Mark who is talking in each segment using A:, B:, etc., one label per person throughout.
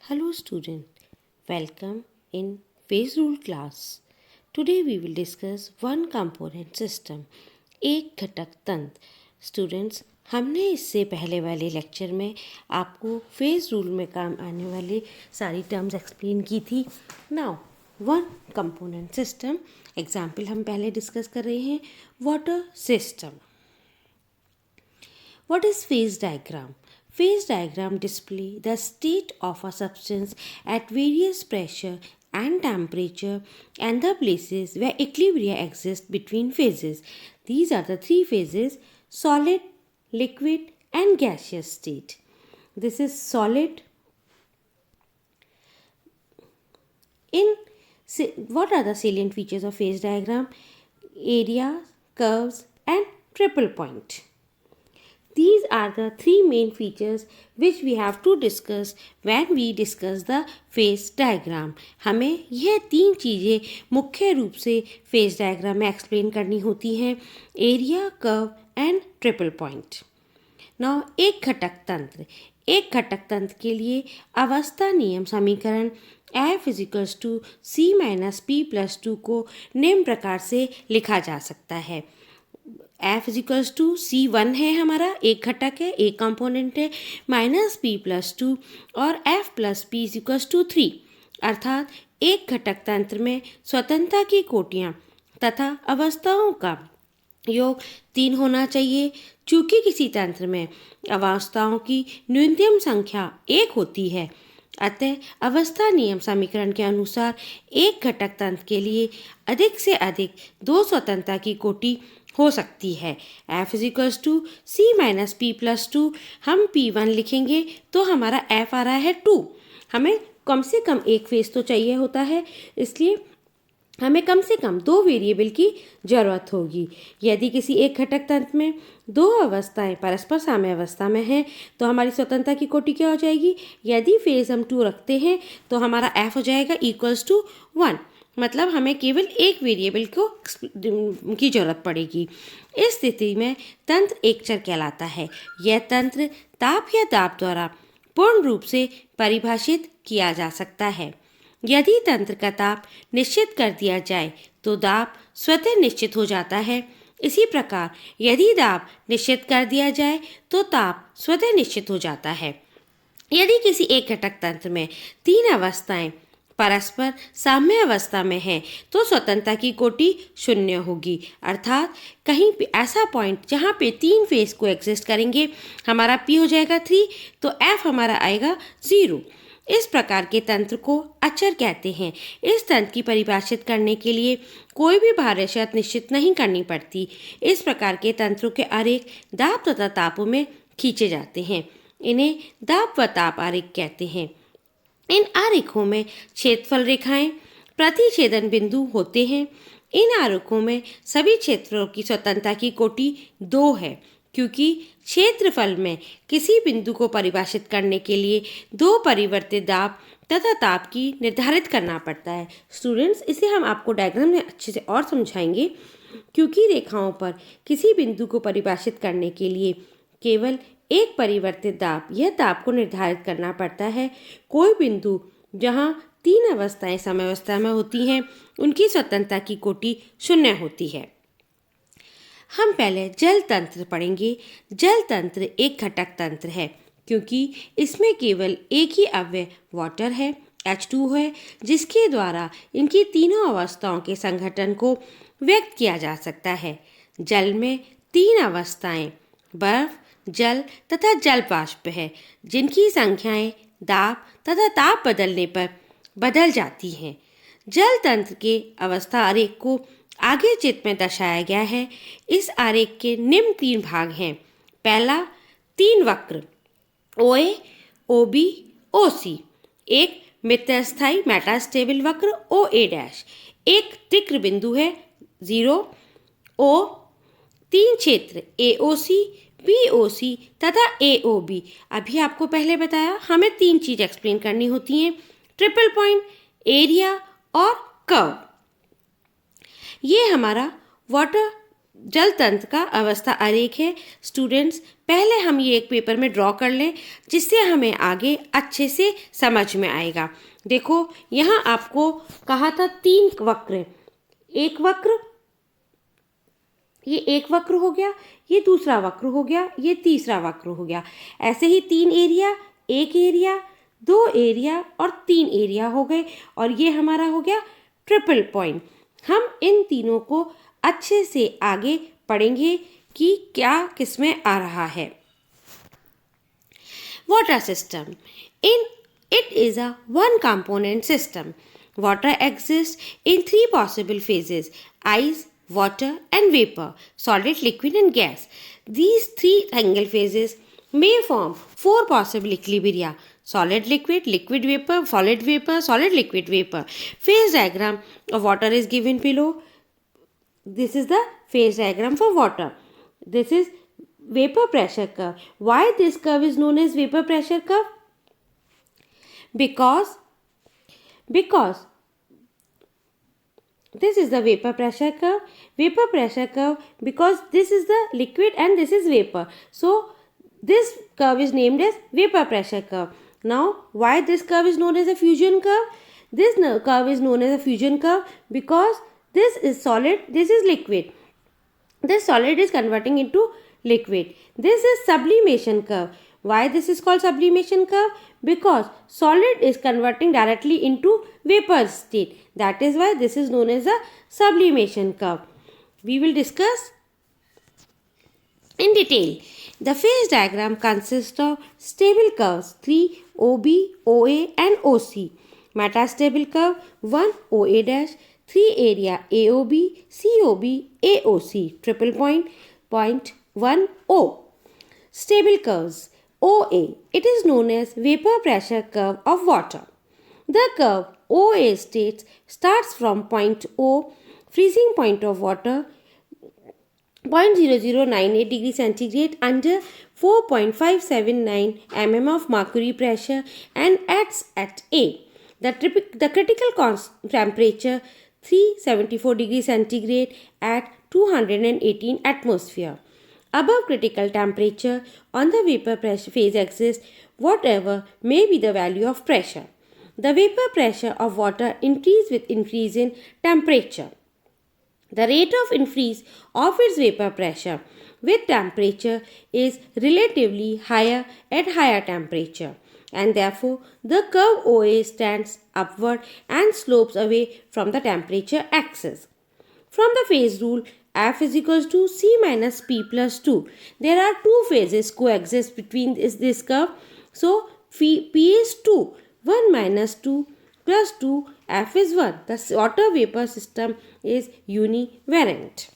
A: Hello student, welcome in phase rule class. Today we will discuss one component system, एक घटक तंत्र. Students, हमने इससे पहले वाले लेक्चर में आपको फेज रूल में काम आने वाले सारी टर्म्स एक्सप्लेन की थी. Now one component system example हम पहले डिस्कस कर रहे हैं. Water system. What is phase diagram? Phase diagram display the state of a substance at various pressure and temperature and the places where equilibria exist between phases. These are the three phases: solid, liquid and gaseous state. This is solid. What are the salient features of phase diagram? Area, curves and triple point. These are the three main features which we have to discuss when we discuss the phase diagram. हमें यह तीन चीज़ें मुख्य रूप से phase diagram में explain करनी होती हैं: area, curve and triple point. Now एक घटक तंत्र. एक घटक तंत्र के लिए अवस्था नियम समीकरण F = C - P + 2 को निम्न प्रकार से लिखा जा सकता है. F = C1 है, हमारा एक घटक है, एक कंपोनेंट है, -P + 2 और F + P = 3. अर्थात एक घटक तंत्र में स्वतंत्रता की कोटियाँ तथा अवस्थाओं का योग 3 होना चाहिए. चूँकि किसी तंत्र में अवस्थाओं की न्यूनतम संख्या 1 होती है, अतः अवस्था नियम समीकरण के अनुसार एक घटक तंत्र के लिए अधिक से अधिक 2 स्वतंत्रता की कोटि हो सकती है. F = C - P + 2. हम P1 लिखेंगे तो हमारा F आ रहा है 2. हमें कम से कम एक फेज तो चाहिए होता है, इसलिए हमें कम से कम 2 वेरिएबल की ज़रूरत होगी. यदि किसी एक घटक तंत्र में 2 अवस्थाएं परस्पर साम्य अवस्था में हैं तो हमारी स्वतंत्रता की कोटि क्या हो जाएगी? यदि फेज हम 2 रखते हैं तो हमारा F हो जाएगा = 1. मतलब हमें केवल एक वेरिएबल की ज़रूरत पड़ेगी. इस स्थिति में तंत्र एक चर कहलाता है. यह तंत्र ताप या दाब द्वारा पूर्ण रूप से परिभाषित किया जा सकता है. यदि तंत्र का ताप निश्चित कर दिया जाए तो दाब स्वतः निश्चित हो जाता है. इसी प्रकार यदि दाब निश्चित कर दिया जाए तो ताप स्वतः निश्चित हो जाता है. यदि किसी एक घटक तंत्र में 3 अवस्थाएं परस्पर साम्य अवस्था में है तो स्वतंत्रता की कोटि 0 होगी. अर्थात कहीं पे ऐसा पॉइंट जहाँ पे 3 फेज को एग्जिस्ट करेंगे, हमारा P हो जाएगा 3 तो F हमारा आएगा 0. इस प्रकार के तंत्र को अचर कहते हैं. इस तंत्र की परिभाषित करने के लिए कोई भी बाह्य शर्त निश्चित नहीं करनी पड़ती. इस प्रकार के तंत्रों के आरेख दाब तथा तापों में खींचे जाते हैं. इन्हें दाब व ताप आरेख कहते हैं. इन आरेखों में क्षेत्रफल रेखाएं प्रतिच्छेदन बिंदु होते हैं. इन आरेखों में सभी क्षेत्रों की स्वतंत्रता की कोटि 2 है, क्योंकि क्षेत्रफल में किसी बिंदु को परिभाषित करने के लिए 2 परिवर्तित दाब तथा ताप की निर्धारित करना पड़ता है. स्टूडेंट्स, इसे हम आपको डायग्राम में अच्छे से और समझाएंगे. क्योंकि रेखाओं पर किसी बिंदु को परिभाषित करने के लिए केवल एक परिवर्तित दाब यह ताप को निर्धारित करना पड़ता है. कोई बिंदु जहां 3 अवस्थाएं समअवस्था में होती हैं, उनकी स्वतंत्रता की कोटि 0 होती है. हम पहले जल तंत्र पढ़ेंगे. जल तंत्र एक घटक तंत्र है क्योंकि इसमें केवल एक ही अवयव वाटर है, H2 है, जिसके द्वारा इनकी तीनों अवस्थाओं के संघटन को व्यक्त किया जा सकता है. जल में 3 अवस्थाएं बर्फ, जल तथा जल वाष्प है, जिनकी संख्याएं दाब तथा ताप बदलने पर बदल जाती हैं. जल तंत्र के अवस्था आरेख को आगे चित्र में दर्शाया गया है. इस आरेख के निम्न 3 भाग हैं. पहला 3 वक्र OA, OB, OC. एक मितस्थायी मेटास्टेबल वक्र OA'. एक तिक्र बिंदु है 0 O. 3 क्षेत्र AOC, BOC तथा AOB. अभी आपको पहले बताया हमें 3 चीज़ एक्सप्लेन करनी होती हैं: ट्रिपल पॉइंट, एरिया और कर्व. ये हमारा वाटर जल तंत्र का अवस्था आरेख है। स्टूडेंट्स, पहले हम ये एक पेपर में ड्रॉ कर लें जिससे हमें आगे अच्छे से समझ में आएगा। देखो, यहाँ आपको कहा था 3 वक्र, एक वक्र, ये एक वक्र हो गया, ये दूसरा वक्र हो गया, ये तीसरा वक्र हो गया। ऐसे ही 3 एरिया, एक एरिया, 2 एरिया और 3 एरिया हो गए, और ये हमारा हो गया ट्रिपल पॉइंट। हम इन तीनों को अच्छे से आगे पढ़ेंगे कि क्या किसमें आ रहा है। Water system, in it is a one component system. Water exists in 3 possible phases: ice, water and vapor, solid, liquid and gas. These 3 single phases may form 4 possible equilibria: solid liquid, liquid vapor, solid liquid vapor. Phase diagram of water is given below. This is the phase diagram for water. This is vapor pressure curve. Why this curve is known as vapor pressure curve? Because this is the vapor pressure curve. Vapor pressure curve, because this is the liquid and this is vapor. So this curve is named as vapor pressure curve. Now, why this curve is known as a fusion curve? This curve is known as a fusion curve because this is solid, this is liquid. This solid is converting into liquid. This is sublimation curve. Why this is called sublimation curve? Because solid is converting directly into vapor state. That is why this is known as a sublimation curve. We will discuss in detail. The phase diagram consists of stable curves 3, OB, OA and OC. Metastable curve 1, OA dash, 3 area AOB, COB, AOC, triple point 1 O. Stable curves OA, it is known as vapor pressure curve of water. The curve OA starts from point O, freezing point of water, 0.0098 degree centigrade under 4.579 mm of mercury pressure and ends at A. The critical temperature 374 degree centigrade at 218 atmosphere. Above critical temperature on the vapor pressure phase exists whatever may be the value of pressure. The vapor pressure of water increases with increase in temperature. The rate of increase of its vapor pressure with temperature is relatively higher at higher temperature, and therefore the curve OA stands upward and slopes away from the temperature axis. From the phase rule, F is equals to C minus P plus 2. There are 2 phases coexist between this curve. So, P is 2. 1 minus 2 plus 2, F is 1. The water vapor system is univariant.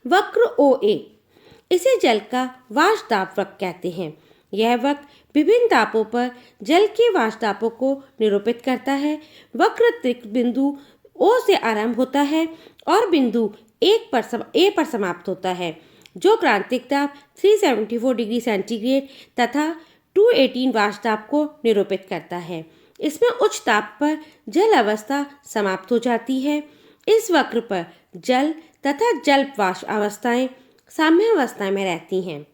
A: वक्र OA, इसे जल का वाष्प दाब वक्र कहते हैं। यह वक्र विभिन्न तापों पर जल के वाष्प दाबों को निरूपित करता है। वक्र त्रिक बिंदु O से आरंभ होता है और बिंदु A पर समाप्त होता है, जो क्रांतिक दाब 374 डिग्री सेंटीग्रेड तथा 218 वाष्प दाब को निरूपित करता है। इसमें उच्च ताप पर जल अवस्था समाप्त हो जाती है। इस वक्र पर जल तथा जल वाष्प अवस्थाएं साम्यावस्था में रहती हैं।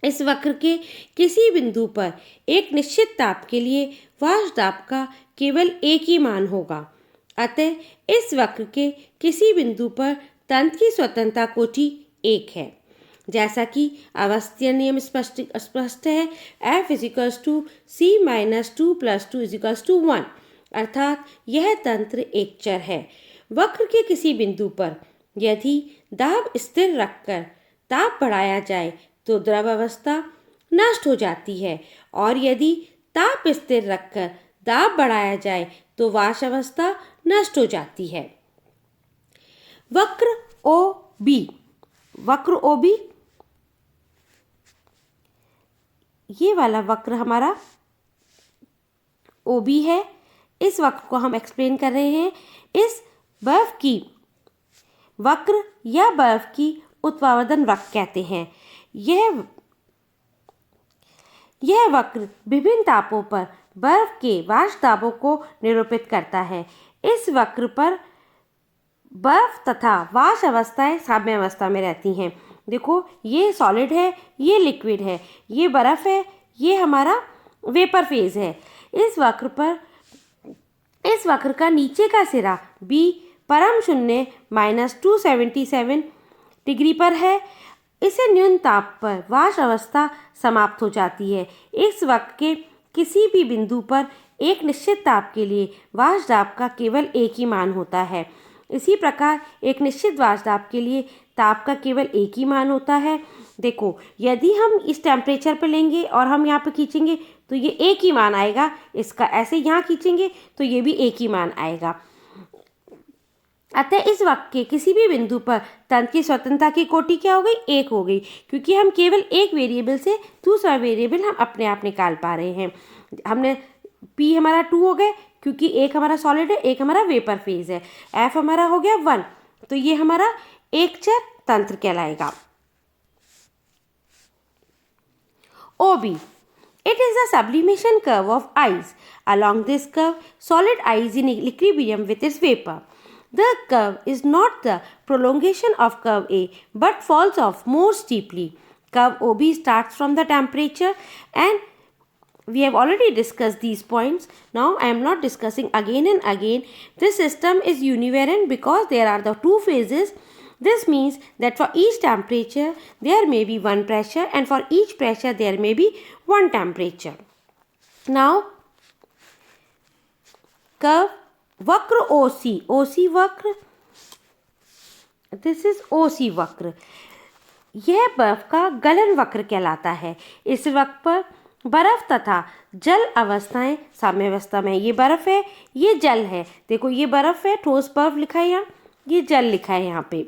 A: इस वक्र के किसी बिंदु पर एक निश्चित ताप के लिए वाष्प दाब का केवल एक ही मान होगा। अतः इस वक्र के किसी बिंदु पर तंत्र की स्वतंत्रता कोटि 1 है। जैसा कि अवस्थीय नियम स्पष्ट है, F is equals to C minus 2 plus 2 is equals to 1, अर्थात यह तंत्र एक चर है। वक्र के किसी बिंदु पर यदि दाब स्थिर रखकर ताप बढ़ाया जाए तो द्रव अवस्था नष्ट हो जाती है, और यदि ताप स्थिर रखकर दाब बढ़ाया जाए तो वाष्प अवस्था नष्ट हो जाती है। वक्र OB, वक्र OB, ये वाला वक्र हमारा OB है। इस वक्र को हम एक्सप्लेन कर रहे हैं। इस बर्फ की वक्र या बर्फ की उत्पादन वक्र कहते हैं। यह वक्र विभिन्न तापों पर बर्फ के वाष्प दाबों को निरूपित करता है। इस वक्र पर बर्फ तथा वाष्प अवस्थाएं साम्य अवस्था में रहती हैं। देखो ये सॉलिड है, ये लिक्विड है, ये बर्फ है, ये हमारा वेपर फेज है। इस वक्र का नीचे का सिरा B परम शून्य -277 डिग्री पर है। इसे न्यून ताप पर वाष्प अवस्था समाप्त हो जाती है। इस वक्र के किसी भी बिंदु पर एक निश्चित ताप के लिए वाष्प दाब का केवल एक ही मान होता है। इसी प्रकार एक निश्चित वाष्प दाब के लिए ताप का केवल एक ही मान होता है। देखो यदि हम इस टेम्परेचर पर लेंगे और हम यहाँ पे खींचेंगे तो ये एक ही मान आएगा, इसका ऐसे यहाँ खींचेंगे तो ये भी एक ही मान आएगा। अतः इस वक्र के किसी भी बिंदु पर तंत्र की स्वतंत्रता की कोटि क्या हो गई, एक हो गई, क्योंकि हम केवल एक वेरिएबल से दूसरा वेरिएबल हम अपने आप निकाल पा रहे हैं। हमने P हमारा 2 हो गए क्योंकि एक हमारा सॉलिड है, एक हमारा वेपर फेज है। F हमारा हो गया 1, तो ये हमारा एक चर तंत्र कहलाएगा। OB, it is the sublimation curve of ice. Along this curve, solid ice is in equilibrium with its vapor. The curve is not the prolongation of curve A, but falls off more steeply. Curve OB starts from the temperature, and we have already discussed these points. Now I am not discussing again and again. This system is univariant because there are the two phases. This means that for each temperature there may be one pressure, and for each pressure there may be one temperature. Now curve वक्र OC वक्र, this is OC वक्र, यह बर्फ का गलन वक्र कहलाता है। इस वक्र पर बर्फ तथा जल अवस्थाएं साम्य अवस्था में। ये बर्फ है, ये जल है। देखो ये बर्फ है, ठोस बर्फ लिखा है यहाँ, ये जल लिखा है यहाँ पे।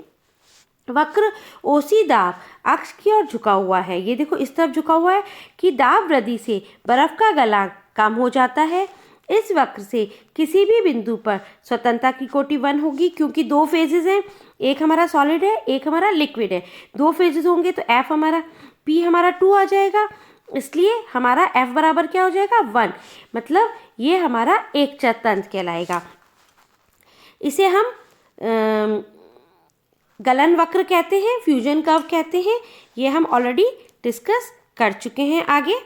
A: वक्र OC दाब अक्ष की ओर झुका हुआ है। ये देखो इस तरफ झुका हुआ है कि दाब वृद्धि से बर्फ का गलन कम हो जाता है। इस वक्र से किसी भी बिंदु पर स्वतंत्रता की कोटि 1 होगी, क्योंकि दो फेजेस हैं, एक हमारा सॉलिड है, एक हमारा लिक्विड है। दो फेजेस होंगे तो F हमारा P हमारा 2 आ जाएगा, इसलिए हमारा F बराबर क्या हो जाएगा 1, मतलब ये हमारा एक चर तंत्र कहलाएगा। इसे हम गलन वक्र कहते हैं, फ्यूजन कर्व कहते हैं। ये हम ऑलरेडी डिस्कस कर चुके हैं आगे।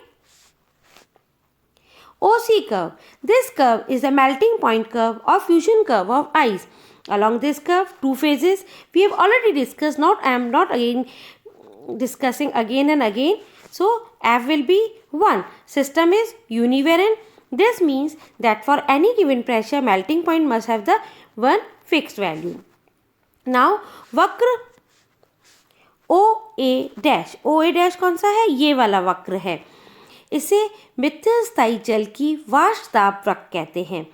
A: OC curve. This curve is the melting point curve or fusion curve of ice. Along this curve, two phases we have already discussed. I am not again discussing again and again. So F will be 1. System is univariant. This means that for any given pressure, melting point must have the one fixed value. Now वक्र OA dash. OA dash कौन सा है? ये वाला वक्र है। इसे मिथ्या स्थायी जल की वाष्प दाब वक्र कहते हैं।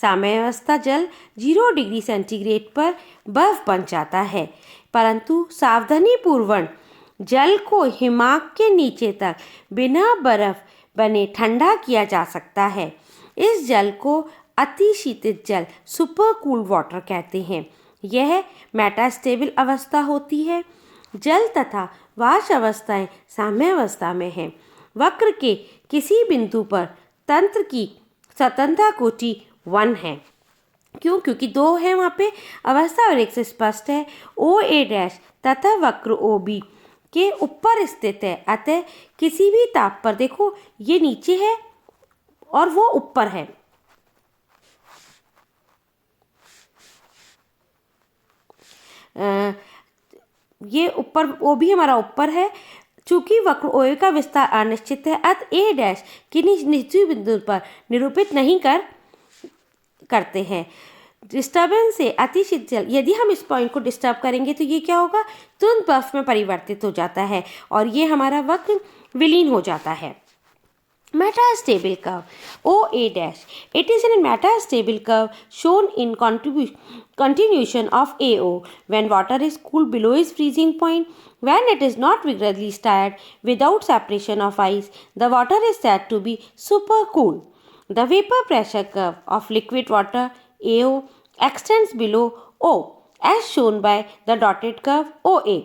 A: साम्य अवस्था जल 0 डिग्री सेंटीग्रेड पर बर्फ बन जाता है, परंतु सावधानी पूर्वक जल को हिमांक के नीचे तक बिना बर्फ बने ठंडा किया जा सकता है। इस जल को अतिशीतित जल सुपर कूल वाटर कहते हैं। यह मेटास्टेबल अवस्था होती है। जल तथा वाष्प अवस्थाएं साम्य अवस्था में हैं। वक्र के किसी बिंदु पर तंत्र की स्वतंत्रता कोटि 1 है। क्यों? क्योंकि 2 है वहाँ पे, अवस्था और एक से स्पष्ट है। OA डैश तथा वक्र OB के ऊपर स्थित है, अतः किसी भी ताप पर, देखो ये नीचे है और वो ऊपर है, ये ऊपर OB हमारा ऊपर है। चूंकि वक्र OA का विस्तार अनिश्चित है, अतः A डैश किन्हीं निश्चित बिंदु पर निरूपित नहीं करते हैं। डिस्टर्बेंस से अतिशीत जल, यदि हम इस पॉइंट को डिस्टर्ब करेंगे तो ये क्या होगा, तुरंत बर्फ में परिवर्तित हो जाता है और ये हमारा वक्र विलीन हो जाता है। Metastable curve OA dash. It is a metastable curve shown in continuation of AO when water is cooled below its freezing point. When it is not vigorously stirred without separation of ice, the water is said to be supercooled. The vapor pressure curve of liquid water AO extends below O as shown by the dotted curve OA.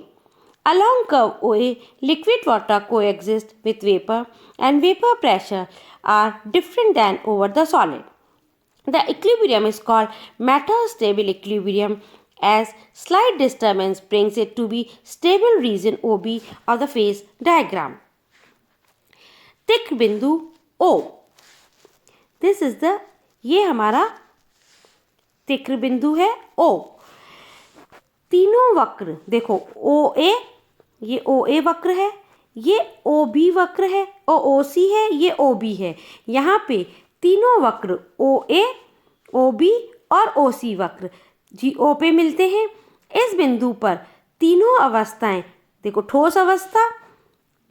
A: Along curve OA, liquid water coexists with vapor and vapor pressure are different than over the solid. The equilibrium is called metastable equilibrium. as slight disturbance brings it to be stable region OB of the phase diagram. तिक्र बिंदु O, this is the, ये हमारा तिक्र बिंदु है O। तीनों वक्र देखो, OA, ये OA वक्र है, ये OB वक्र है और OC है, ये OB है। यहाँ पे तीनों वक्र OA, OB और OC वक्र GO पे मिलते हैं। इस बिंदु पर तीनों अवस्थाएं देखो, ठोस अवस्था,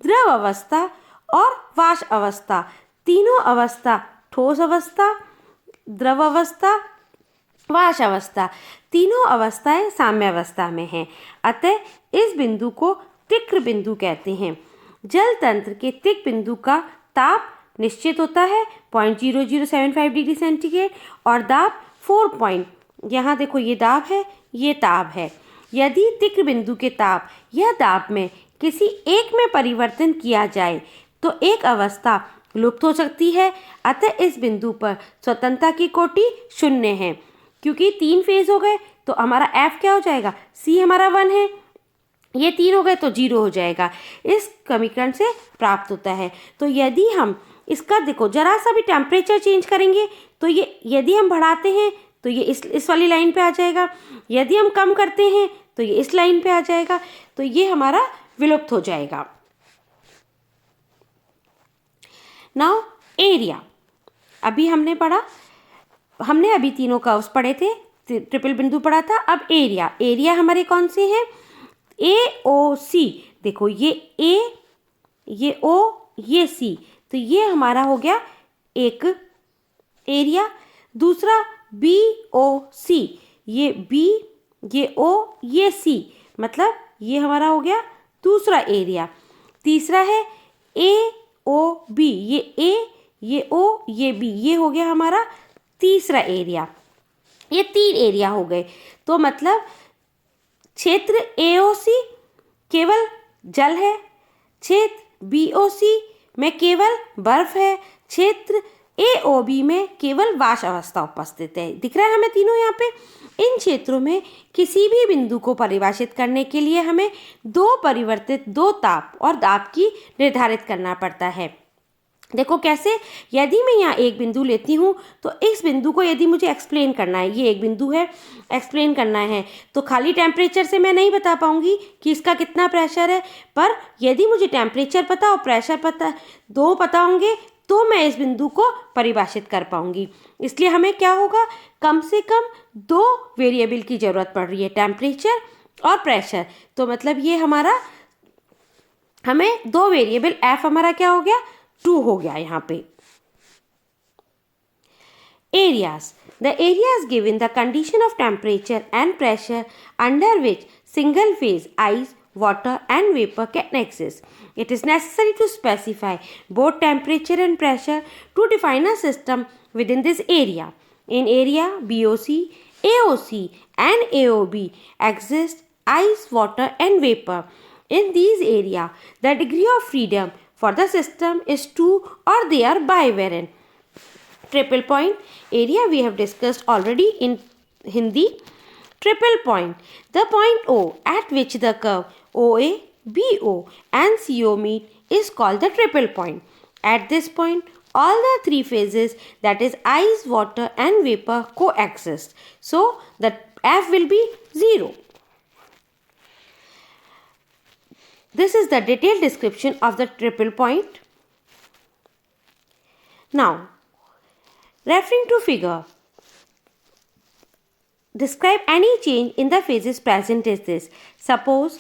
A: द्रव अवस्था और वाष् अवस्था, तीनों अवस्था, ठोस अवस्था, द्रव अवस्था, वाष् अवस्था, तीनों अवस्थाएं साम्य अवस्था में हैं। अतः इस बिंदु को तिक्र बिंदु कहते हैं। जल तंत्र के तिक्र बिंदु का ताप निश्चित होता है 0.0075 डिग्री सेंटीग्रेड और दाब 4 यहाँ देखो, ये दाब है, ये ताप है। यदि तिक्र बिंदु के ताप या दाब में किसी एक में परिवर्तन किया जाए तो एक अवस्था लुप्त हो सकती है। अतः इस बिंदु पर स्वतंत्रता की कोटि 0 है। क्योंकि 3 फेज हो गए तो हमारा F क्या हो जाएगा, C हमारा 1 है, ये 3 हो गए तो 0 हो जाएगा। इस समीकरण से प्राप्त होता है। तो यदि हम इसका देखो, जरा सा भी टेम्परेचर चेंज करेंगे तो ये, यदि हम बढ़ाते हैं तो ये इस वाली लाइन पे आ जाएगा, यदि हम कम करते हैं तो ये इस लाइन पे आ जाएगा, तो ये हमारा विलुप्त हो जाएगा। नाउ एरिया, अभी हमने पढ़ा, हमने अभी तीनों कर्व्स पढ़े थे, ट्रिपल बिंदु पढ़ा था। अब एरिया, एरिया हमारे कौन से हैं, AOC, देखो ये A, ये O, ये C, तो ये हमारा हो गया एक एरिया। दूसरा BOC, ये B, ये O, ये C, मतलब ये हमारा हो गया दूसरा एरिया। तीसरा है AOB, ये A, ये O, ये B, ये हो गया हमारा तीसरा एरिया। ये 3 एरिया हो गए। तो मतलब क्षेत्र AOC केवल जल है, क्षेत्र BOC में केवल बर्फ है, क्षेत्र AOB में केवल वाष्प अवस्था उपस्थित है। दिख रहा है हमें तीनों यहाँ पे। इन क्षेत्रों में किसी भी बिंदु को परिभाषित करने के लिए हमें 2 परिवर्तित 2 ताप और दाब की निर्धारित करना पड़ता है। देखो कैसे, यदि मैं यहाँ एक बिंदु लेती हूँ तो इस बिंदु को यदि मुझे एक्सप्लेन करना है, ये एक बिंदु है, एक्सप्लेन करना है, तो खाली टेम्परेचर से मैं नहीं बता पाऊँगी कि इसका कितना प्रेशर है। पर यदि मुझे टेम्परेचर पता और प्रेशर पता, 2 पता होंगे तो मैं इस बिंदु को परिभाषित कर पाऊँगी। इसलिए हमें क्या होगा, कम से कम 2 वेरिएबल की ज़रूरत पड़ रही है, टेम्परेचर और प्रेशर। तो मतलब ये हमारा, हमें 2 वेरिएबल, F हमारा क्या हो गया, 2 हो गया यहाँ पे। Areas, the areas given the condition of temperature and pressure under which single phase ice, water and vapor can exist. It is necessary to specify both temperature and pressure to define a system within this area. In area BOC, AOC and AOB exist ice, water and vapor. In these areas, the degree of freedom for the system is 2 or they are bivariant. Triple point area we have discussed already in Hindi. Triple point, the point O at which the curve OA, BO and CO meet is called the triple point. At this point, all the 3 phases, that is ice, water and vapor, coexist. So the F will be 0. This is the detailed description of the triple point. Now, referring to figure, describe any change in the phases present is this. Suppose,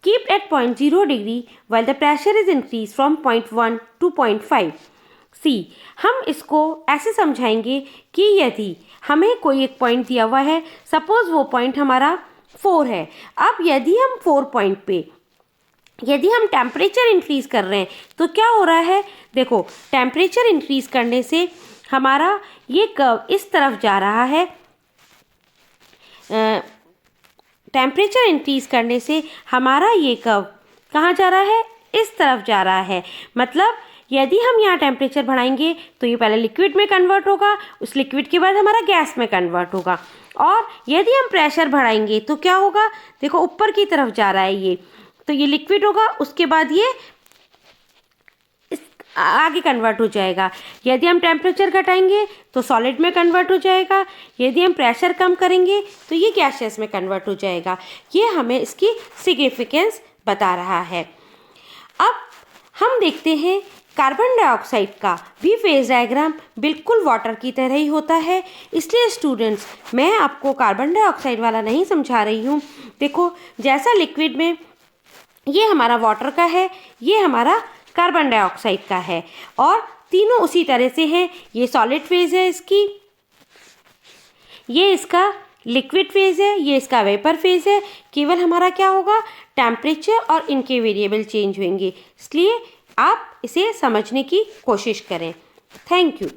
A: keep at 0 degree while the pressure is increased from 0.1 to 0.5. C, हम इसको ऐसे समझाएंगे कि यदि हमें कोई एक point दिया हुआ है, सपोज वो पॉइंट हमारा 4 है। अब यदि हम 4 पॉइंट पे यदि हम टेम्परेचर इंक्रीज कर रहे हैं तो क्या हो रहा है, देखो टेम्परेचर इंक्रीज करने से हमारा ये कर्व इस तरफ जा रहा है। टेम्परेचर इंक्रीज करने से हमारा ये कर्व कहाँ जा रहा है, इस तरफ जा रहा है। मतलब यदि हम यहाँ टेम्परेचर बढ़ाएंगे तो ये पहले लिक्विड में कन्वर्ट होगा, उस लिक्विड के बाद हमारा गैस में कन्वर्ट होगा। और यदि हम प्रेशर बढ़ाएंगे तो क्या होगा, देखो ऊपर की तरफ जा रहा है ये, तो ये लिक्विड होगा, उसके बाद ये आगे कन्वर्ट हो जाएगा। यदि हम टेम्परेचर घटाएंगे तो सॉलिड में कन्वर्ट हो जाएगा, यदि हम प्रेशर कम करेंगे तो ये गैसेस में कन्वर्ट हो जाएगा। ये हमें इसकी सिग्निफिकेंस बता रहा है। अब हम देखते हैं कार्बन डाइऑक्साइड का भी फेज डायग्राम बिल्कुल वाटर की तरह ही होता है, इसलिए स्टूडेंट्स मैं आपको कार्बन डाइऑक्साइड वाला नहीं समझा रही हूँ। देखो जैसा लिक्विड में ये हमारा वाटर का है, ये हमारा कार्बन डाइऑक्साइड का है, और तीनों उसी तरह से हैं। ये सॉलिड फेज है इसकी, ये इसका लिक्विड फेज है, ये इसका वेपर फेज है। केवल हमारा क्या होगा, टेम्परेचर और इनके वेरिएबल चेंज होंगे, इसलिए आप इसे समझने की कोशिश करें। Thank you.